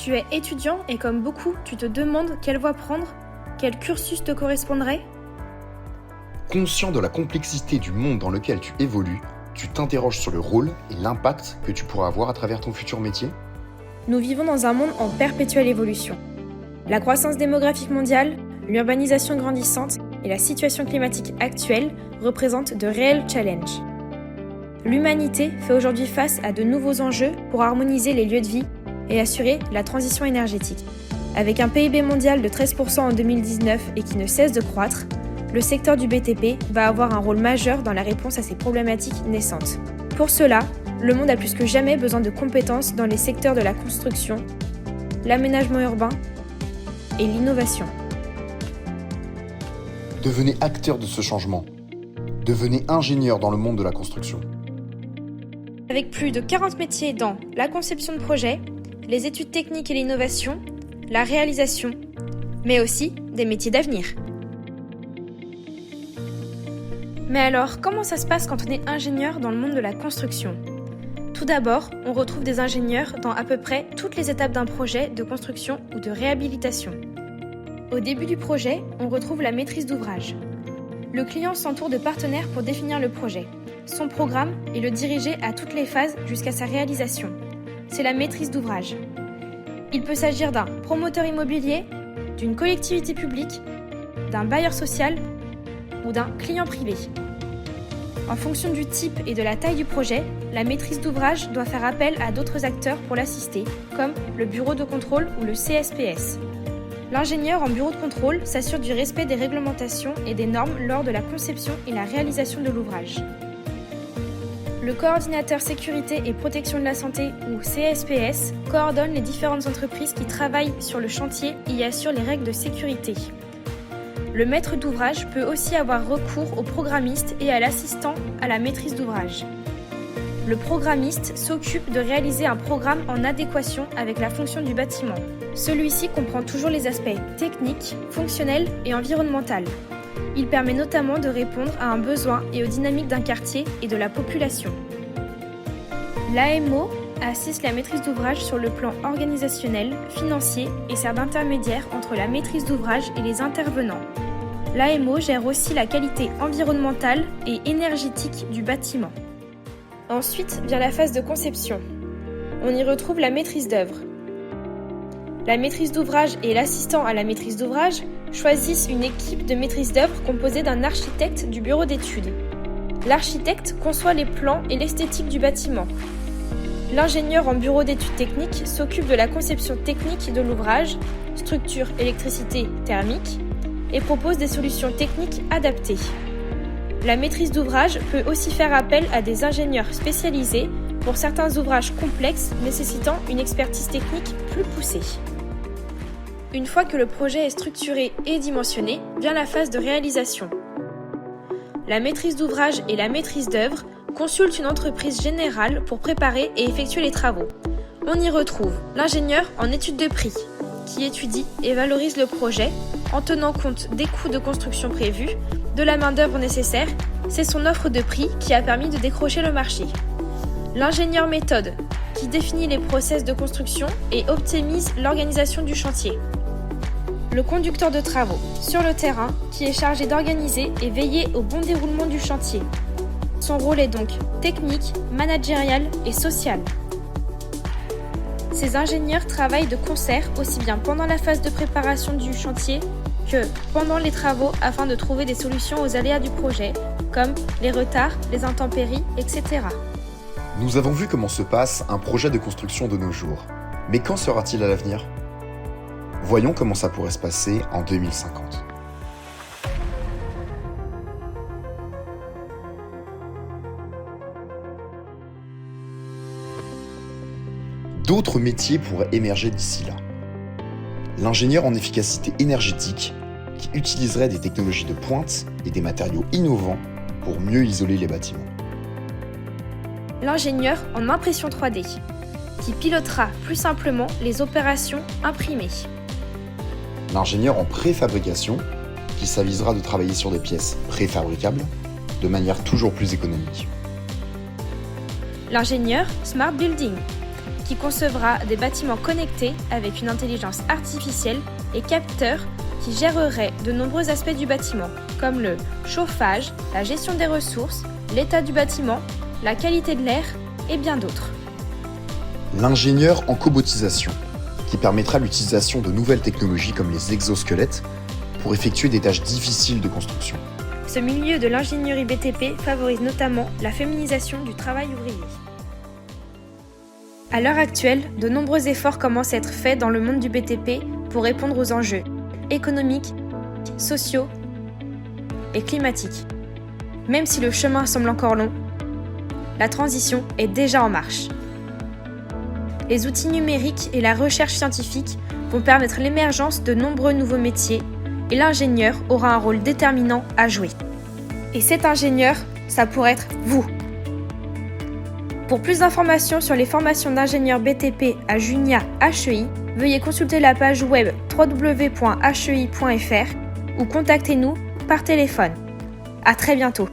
Tu es étudiant et comme beaucoup, tu te demandes quelle voie prendre, quel cursus te correspondrait ? Conscient de la complexité du monde dans lequel tu évolues, tu t'interroges sur le rôle et l'impact que tu pourras avoir à travers ton futur métier ? Nous vivons dans un monde en perpétuelle évolution. La croissance démographique mondiale, l'urbanisation grandissante et la situation climatique actuelle représentent de réels challenges. L'humanité fait aujourd'hui face à de nouveaux enjeux pour harmoniser les lieux de vie et assurer la transition énergétique. Avec un PIB mondial de 13% en 2019 et qui ne cesse de croître, le secteur du BTP va avoir un rôle majeur dans la réponse à ces problématiques naissantes. Pour cela, le monde a plus que jamais besoin de compétences dans les secteurs de la construction, l'aménagement urbain et l'innovation. Devenez acteur de ce changement. Devenez ingénieur dans le monde de la construction. Avec plus de 40 métiers dans la conception de projet, les études techniques et l'innovation, la réalisation, mais aussi des métiers d'avenir. Mais alors, comment ça se passe quand on est ingénieur dans le monde de la construction ? Tout d'abord, on retrouve des ingénieurs dans à peu près toutes les étapes d'un projet de construction ou de réhabilitation. Au début du projet, on retrouve la maîtrise d'ouvrage. Le client s'entoure de partenaires pour définir le projet, son programme et le diriger à toutes les phases jusqu'à sa réalisation. C'est la maîtrise d'ouvrage. Il peut s'agir d'un promoteur immobilier, d'une collectivité publique, d'un bailleur social ou d'un client privé. En fonction du type et de la taille du projet, la maîtrise d'ouvrage doit faire appel à d'autres acteurs pour l'assister, comme le bureau de contrôle ou le CSPS. L'ingénieur en bureau de contrôle s'assure du respect des réglementations et des normes lors de la conception et la réalisation de l'ouvrage. Le coordinateur sécurité et protection de la santé, ou CSPS, coordonne les différentes entreprises qui travaillent sur le chantier et y assure les règles de sécurité. Le maître d'ouvrage peut aussi avoir recours au programmiste et à l'assistant à la maîtrise d'ouvrage. Le programmiste s'occupe de réaliser un programme en adéquation avec la fonction du bâtiment. Celui-ci comprend toujours les aspects techniques, fonctionnels et environnementaux. Il permet notamment de répondre à un besoin et aux dynamiques d'un quartier et de la population. L'AMO assiste la maîtrise d'ouvrage sur le plan organisationnel, financier et sert d'intermédiaire entre la maîtrise d'ouvrage et les intervenants. L'AMO gère aussi la qualité environnementale et énergétique du bâtiment. Ensuite vient la phase de conception. On y retrouve la maîtrise d'œuvre. La maîtrise d'ouvrage et l'assistant à la maîtrise d'ouvrage choisissent une équipe de maîtrise d'œuvre composée d'un architecte du bureau d'études. L'architecte conçoit les plans et l'esthétique du bâtiment. L'ingénieur en bureau d'études techniques s'occupe de la conception technique de l'ouvrage, structure, électricité, thermique, et propose des solutions techniques adaptées. La maîtrise d'ouvrage peut aussi faire appel à des ingénieurs spécialisés pour certains ouvrages complexes nécessitant une expertise technique plus poussée. Une fois que le projet est structuré et dimensionné, vient la phase de réalisation. La maîtrise d'ouvrage et la maîtrise d'œuvre consultent une entreprise générale pour préparer et effectuer les travaux. On y retrouve l'ingénieur en étude de prix, qui étudie et valorise le projet en tenant compte des coûts de construction prévus, de la main-d'œuvre nécessaire. C'est son offre de prix qui a permis de décrocher le marché. L'ingénieur méthode, qui définit les process de construction et optimise l'organisation du chantier. Le conducteur de travaux, sur le terrain, qui est chargé d'organiser et veiller au bon déroulement du chantier. Son rôle est donc technique, managérial et social. Ces ingénieurs travaillent de concert aussi bien pendant la phase de préparation du chantier que pendant les travaux afin de trouver des solutions aux aléas du projet, comme les retards, les intempéries, etc. Nous avons vu comment se passe un projet de construction de nos jours. Mais qu'en sera-t-il à l'avenir ? Voyons comment ça pourrait se passer en 2050. D'autres métiers pourraient émerger d'ici là. L'ingénieur en efficacité énergétique, qui utiliserait des technologies de pointe et des matériaux innovants pour mieux isoler les bâtiments. L'ingénieur en impression 3D, qui pilotera plus simplement les opérations imprimées. L'ingénieur en préfabrication, qui s'avisera de travailler sur des pièces préfabricables de manière toujours plus économique. L'ingénieur Smart Building, qui concevra des bâtiments connectés avec une intelligence artificielle et capteurs qui géreraient de nombreux aspects du bâtiment, comme le chauffage, la gestion des ressources, l'état du bâtiment, la qualité de l'air et bien d'autres. L'ingénieur en cobotisation, qui permettra l'utilisation de nouvelles technologies comme les exosquelettes pour effectuer des tâches difficiles de construction. Ce milieu de l'ingénierie BTP favorise notamment la féminisation du travail ouvrier. À l'heure actuelle, de nombreux efforts commencent à être faits dans le monde du BTP pour répondre aux enjeux économiques, sociaux et climatiques. Même si le chemin semble encore long, la transition est déjà en marche. Les outils numériques et la recherche scientifique vont permettre l'émergence de nombreux nouveaux métiers et l'ingénieur aura un rôle déterminant à jouer. Et cet ingénieur, ça pourrait être vous. Pour plus d'informations sur les formations d'ingénieurs BTP à Junia HEI, veuillez consulter la page web www.hei.fr ou contactez-nous par téléphone. À très bientôt.